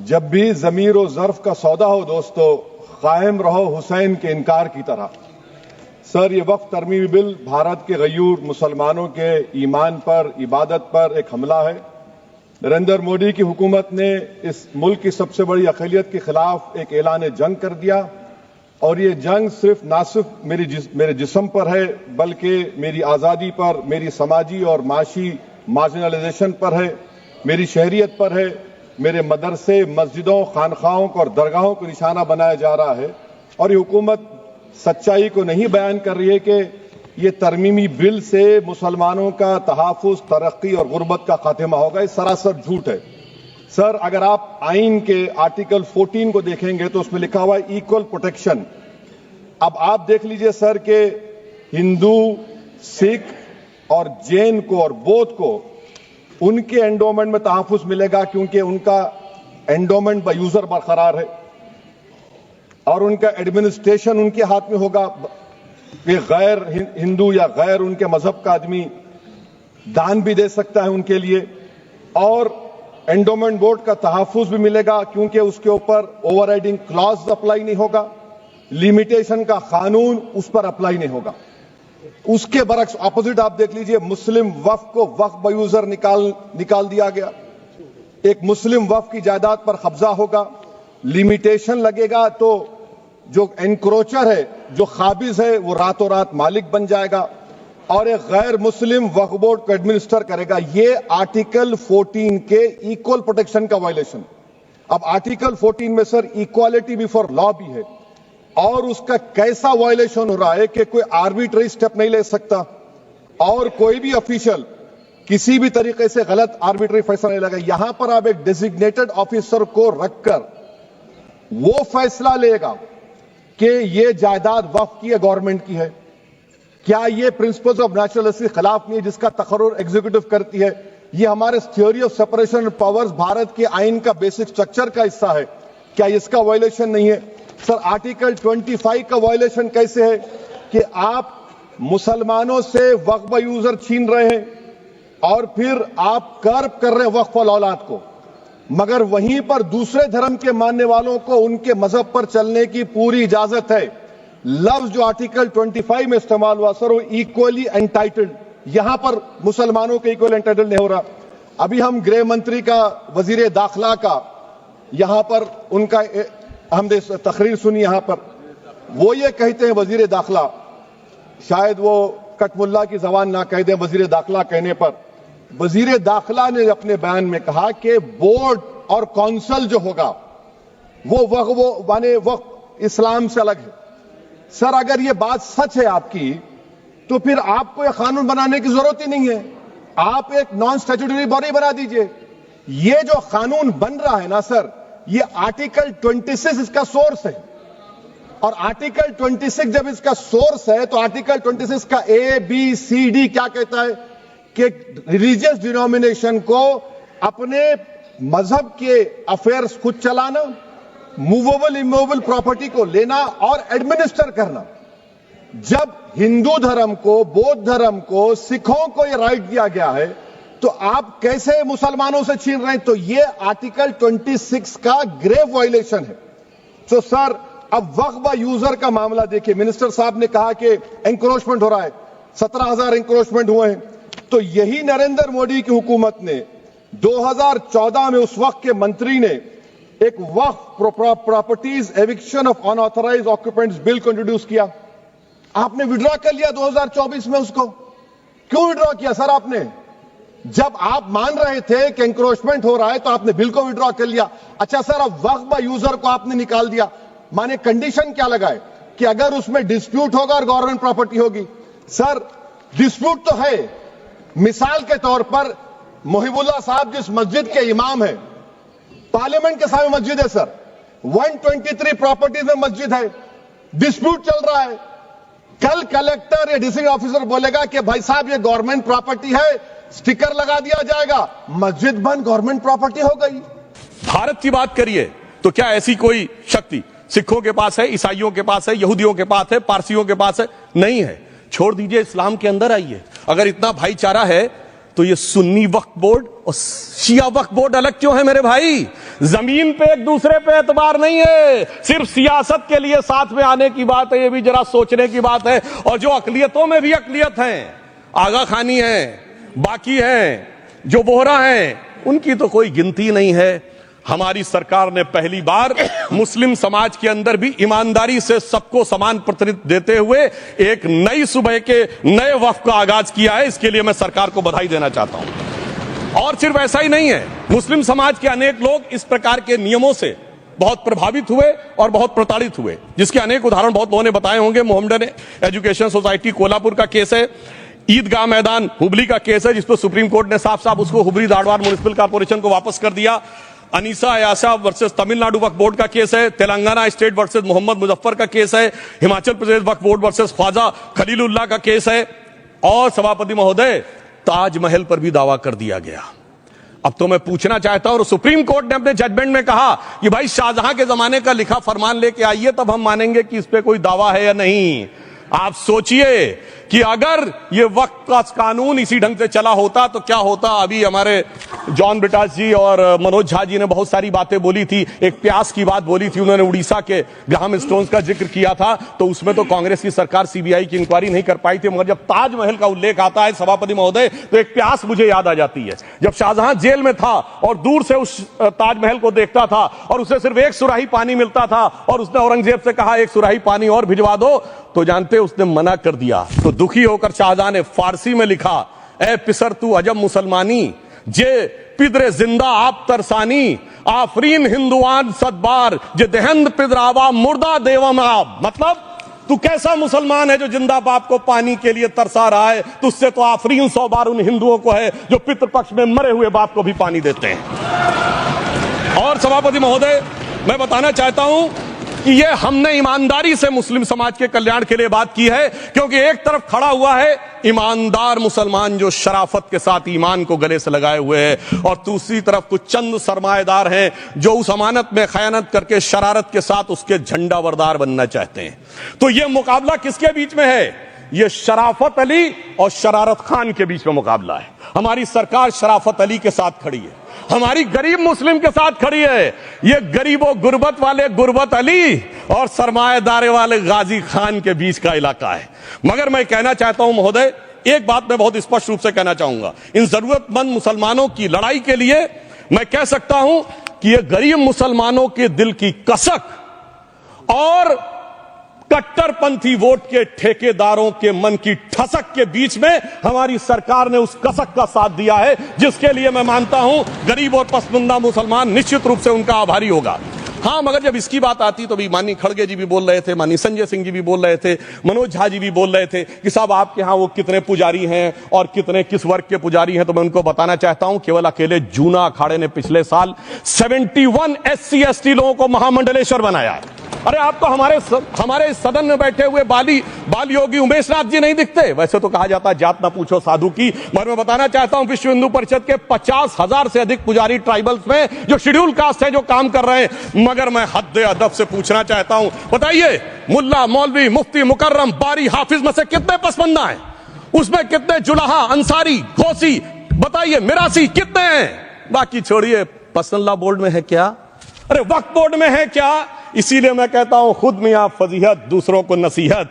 जब भी ज़मीर और ज़र्फ का सौदा हो दोस्तों, कायम रहो हुसैन के इनकार की तरह। सर, ये वक्फ तरमीमी बिल भारत के गयूर मुसलमानों के ईमान पर, इबादत पर एक हमला है। नरेंद्र मोदी की हुकूमत ने इस मुल्क की सबसे बड़ी अक़लियत के खिलाफ एक ऐलान जंग कर दिया, और ये जंग ना सिर्फ मेरे जिस्म पर है, बल्कि मेरी आज़ादी पर, मेरी समाजी और माशी मार्जिनलाइजेशन पर है, मेरी शहरियत पर है, मेरे मदरसे, मस्जिदों, खानखाहों और दरगाहों को निशाना बनाया जा रहा है। और ये हुकूमत सच्चाई को नहीं बयान कर रही है कि ये तरमीमी बिल से मुसलमानों का तहफ़्फ़ुज़, तरक्की और गुर्बत का खात्मा होगा। ये सरासर झूठ है। सर, अगर आप आइन के आर्टिकल 14 को देखेंगे तो उसमें लिखा हुआ है इक्वल प्रोटेक्शन। अब आप देख लीजिए सर कि हिंदू, सिख और जैन को और बौद्ध को उनके एंडोमेंट में तहफ़्फ़ुज़ मिलेगा, क्योंकि उनका एंडोमेंट बाय यूजर बरकरार है और उनका एडमिनिस्ट्रेशन उनके हाथ में होगा। कि गैर हिंदू या गैर उनके मजहब का आदमी दान भी दे सकता है उनके लिए, और एंडोमेंट बोर्ड का तहफ़्फ़ुज़ भी मिलेगा, क्योंकि उसके ऊपर ओवरराइडिंग क्लॉज अप्लाई नहीं होगा, लिमिटेशन का कानून उस पर अप्लाई नहीं होगा। उसके बरक्स ऑपोजिट आप देख लीजिए, मुस्लिम वक्फ को वक्फ बाय यूजर निकाल दिया गया। एक मुस्लिम वक्फ की जायदाद पर कब्जा होगा, लिमिटेशन लगेगा, तो जो एनक्रोचर है, जो खाबिज है, वो रातों रात मालिक बन जाएगा और एक गैर मुस्लिम वक्फ बोर्ड को एडमिनिस्टर करेगा। ये आर्टिकल 14 के इक्वल प्रोटेक्शन का वायलेशन। अब आर्टिकल 14 में सर इक्वालिटी बिफोर लॉ भी है, और उसका कैसा वायलेशन हो रहा है कि कोई आर्बिट्रेरी स्टेप नहीं ले सकता और कोई भी ऑफिशियल किसी भी तरीके से गलत आर्बिट्रेरी फैसला नहीं लेगा। यहां पर आप एक डेजिग्नेटेड ऑफिसर को रखकर वो फैसला लेगा कि ये जायदाद वक्फ की है, गवर्नमेंट की है। क्या ये प्रिंसिपल्स ऑफ नेचुरलिटी के खिलाफ नहीं है, जिसका तकर्रुर एग्जीक्यूटिव करती है? ये हमारे theory of separation of powers, Bharat के आइन का बेसिक स्ट्रक्चर का हिस्सा है। क्या इसका वायलेशन नहीं है? सर, आर्टिकल 25 का वायलेशन कैसे है कि आप मुसलमानों से वक्फ बाय यूजर छीन रहे हैं और फिर आप कर्ब कर रहे हैं वक्फ वाल औलाद को, मगर वहीं पर दूसरे धर्म के मानने वालों को उनके मजहब पर चलने की पूरी इजाजत है। लफ्ज जो आर्टिकल 25 में इस्तेमाल हुआ सर, वो इक्वली एंटाइटल्ड, यहां पर मुसलमानों के इक्वल एंटाइटल्ड नहीं हो रहा। अभी हम गृह मंत्री का, वजीर दाखिला का यहां पर उनका हमने तकरीर सुनी, यहां पर वो ये कहते हैं, वजीर दाखिला, शायद वो कटमुल्ला की जबान ना कह दें, वजीर दाखिला कहने पर वजीर दाखिला ने अपने बयान में कहा कि बोर्ड और काउंसिल जो होगा वो वक्फ इस्लाम से अलग है। सर, अगर ये बात सच है आपकी, तो फिर आपको यह कानून बनाने की जरूरत ही नहीं है। आप एक नॉन स्टैट्यूटरी बॉडी बना दीजिए। ये जो कानून बन रहा है ना सर, ये आर्टिकल 26 इसका सोर्स है, और आर्टिकल 26 जब इसका सोर्स है तो आर्टिकल 26 का ABCD क्या कहता है कि रिलीजियस डिनोमिनेशन को अपने मजहब के अफेयर्स खुद चलाना, मूवेबल इमूवेबल प्रॉपर्टी को लेना और एडमिनिस्टर करना। जब हिंदू धर्म को, बौद्ध धर्म को, सिखों को यह राइट दिया गया है, तो आप कैसे मुसलमानों से छीन रहे हैं? तो यह आर्टिकल 26 का ग्रेव वायलेशन है। तो सर, अब वक्फ बाय यूजर का मामला देखिए, मिनिस्टर साहब ने कहा कि एंक्रोचमेंट हो रहा है, 17,000 एंक्रोचमेंट हुए हैं। तो यही नरेंद्र मोदी की हुकूमत ने 2014 में उस वक्त के मंत्री ने एक Waqf properties eviction of unauthorised occupants bill को इंट्रोड्यूस किया। आपने विड्रॉ कर लिया 2024 में उसको। क्यों विड्रॉ किया सर आपने? जब आप मान रहे थे कि एंक्रोचमेंट हो रहा है तो आपने बिल को विड्रॉ कर लिया। अच्छा सर, अब वक्फ बाय यूजर को आपने निकाल दिया, माने कंडीशन क्या लगाए कि अगर उसमें डिस्प्यूट होगा और गवर्नमेंट प्रॉपर्टी होगी। सर, डिस्प्यूट तो है। मिसाल के तौर पर मोहिबुल्लाह साहब जिस मस्जिद के इमाम है, पार्लियामेंट के सामने मस्जिद है सर, 123 प्रॉपर्टीज में मस्जिद है, डिस्प्यूट चल रहा है। कल कलेक्टर या डिस्ट्रिक्ट ऑफिसर बोलेगा कि भाई साहब ये गवर्नमेंट प्रॉपर्टी है, स्टिकर लगा दिया जाएगा, मस्जिद बंद, गवर्नमेंट प्रॉपर्टी हो गई। भारत की बात करिए तो क्या ऐसी कोई शक्ति सिखों के पास है, ईसाइयों के पास है, यहूदियों के पास है, पारसियों के पास है? नहीं है। छोड़ दीजिए, इस्लाम के अंदर आइए। अगर इतना भाईचारा है तो ये सुन्नी वक्फ बोर्ड और शिया वक्फ बोर्ड अलग क्यों है मेरे भाई? जमीन पे एक दूसरे पे एतबार नहीं है, सिर्फ सियासत के लिए साथ में आने की बात है। ये भी जरा सोचने की बात है। और जो अकलियतों में भी अकलियत है, आगा खानी है, बाकी है, जो बोहरा है, उनकी तो कोई गिनती नहीं है। हमारी सरकार ने पहली बार मुस्लिम समाज के अंदर भी ईमानदारी से सबको समान प्रतिनिधित्व देते हुए एक नई सुबह के नए वक्फ का आगाज किया है। इसके लिए मैं सरकार को बधाई देना चाहता हूं। और सिर्फ ऐसा ही नहीं है, मुस्लिम समाज के अनेक लोग इस प्रकार के नियमों से बहुत प्रभावित हुए और बहुत प्रताड़ित हुए, जिसके अनेक उदाहरण बहुत लोगों ने बताए होंगे। मोहम्मडन एजुकेशन सोसाइटी कोल्हापुर का केस है, ईदगाह मैदान हुबली का केस है, जिस पर सुप्रीम कोर्ट ने साफ साफ उसको हुबली धारवाड़ म्युनिसिपल कॉर्पोरेशन को वापस कर दिया। अनीसा अयाशा वर्सेस तमिलनाडु वक्फ बोर्ड का केस है, तेलंगाना स्टेट वर्सेस मोहम्मद मुजफ्फर का केस है, हिमाचल प्रदेश वक्फ बोर्ड वर्सेस ख्वाजा खलीलुल्लाह का केस है, और सभापति महोदय ताजमहल पर भी दावा कर दिया गया। अब तो मैं पूछना चाहता हूं, और सुप्रीम कोर्ट ने अपने जजमेंट में कहा कि भाई शाहजहां के जमाने का लिखा फरमान लेके आइए, तब हम मानेंगे कि इस पे कोई दावा है या नहीं। आप सोचिए कि अगर ये वक्त का कानून इसी ढंग से चला होता तो क्या होता। अभी हमारे जॉन ब्रिटास जी और मनोज झा जी ने बहुत सारी बातें बोली थी। एक प्यास की बात बोली थी उन्होंने, उड़ीसा के ग्राहम स्टोन्स का जिक्र किया था, तो उसमें तो कांग्रेस की सरकार सीबीआई की इंक्वायरी नहीं कर पाई थी। मगर जब ताजमहल का उल्लेख आता है सभापति महोदय, तो एक प्यास मुझे याद आ जाती है। जब शाहजहां जेल में था और दूर से उस ताजमहल को देखता था और उसे सिर्फ एक सुराही पानी मिलता था, और उसने औरंगजेब से कहा एक सुराही पानी और भिजवा दो, तो जानते उसने मना कर दिया। तो दुखी होकर शाहजहां ने फारसी में लिखा, ए पिसर तू अजब मुसलमानी, जे पिदरे जिंदा आप तरसानी, आफरीन हिंदुआन सदबार, जे देहंद पिदरावा मुर्दा देवम आप। मतलब तू कैसा मुसलमान है जो जिंदा बाप को पानी के लिए तरसा रहा है? तुझसे तो आफरीन 100 बार उन हिंदुओं को है जो पितृपक्ष में मरे हुए बाप को भी पानी देते हैं। और सभापति महोदय, मैं बताना चाहता हूं कि ये हमने ईमानदारी से मुस्लिम समाज के कल्याण के लिए बात की है, क्योंकि एक तरफ खड़ा हुआ है ईमानदार मुसलमान जो शराफत के साथ ईमान को गले से लगाए हुए हैं, और दूसरी तरफ कुछ चंद सरमाएदार हैं जो उस अमानत में खयानत करके शरारत के साथ उसके झंडा बरदार बनना चाहते हैं। तो ये मुकाबला किसके बीच में है? ये शराफत अली और शरारत खान के बीच में मुकाबला है। हमारी सरकार शराफत अली के साथ खड़ी है, हमारी गरीब मुस्लिम के साथ खड़ी है। ये गरीबों गुर्बत वाले गुर्बत अली और सरमाएदारे वाले गाजी खान के बीच का इलाका है। मगर मैं कहना चाहता हूं महोदय, एक बात मैं बहुत स्पष्ट रूप से कहना चाहूंगा, इन जरूरतमंद मुसलमानों की लड़ाई के लिए मैं कह सकता हूं कि ये गरीब मुसलमानों के दिल की कसक और कट्टरपंथी वोट के ठेकेदारों के मन की ठसक के बीच में हमारी सरकार ने उस कसक का साथ दिया है, जिसके लिए मैं मानता हूं गरीब और पसमानदा मुसलमान निश्चित रूप से उनका आभारी होगा। हां, मगर जब इसकी बात आती तो भी माननीय खड़गे जी भी बोल रहे थे, माननीय संजय सिंह जी भी बोल रहे थे, मनोज झा जी भी बोल रहे थे कि साहब आपके यहां वो कितने पुजारी हैं और कितने किस वर्ग के पुजारी हैं। तो मैं उनको बताना चाहता हूं, केवल अकेले जूना अखाड़े ने पिछले साल 71 SC ST लोगों को महामंडलेश्वर बनाया है। अरे आप तो हमारे सदन में बैठे हुए बाल योगी उमेश नाथ जी नहीं दिखते? वैसे तो कहा जाता है जात ना पूछो साधु की, मगर मैं बताना चाहता हूं विश्व हिंदू परिषद के 50,000 से अधिक पुजारी ट्राइबल्स में जो शेड्यूल कास्ट है जो काम कर रहे हैं। मगर मैं हद अदब से पूछना चाहता हूं, बताइए मुल्ला मौलवी मुफ्ती मुकर्रम बारी हाफिज में से कितने पसमंदा हैं? उसमें कितने जुलाहा अंसारी घोसी बताइए मिरासी कितने हैं? बाकी छोड़िए, पसंदला बोर्ड में है क्या? अरे वक्फ बोर्ड में है क्या? इसीलिए मैं कहता हूं खुद मियां फजीहत दूसरों को नसीहत।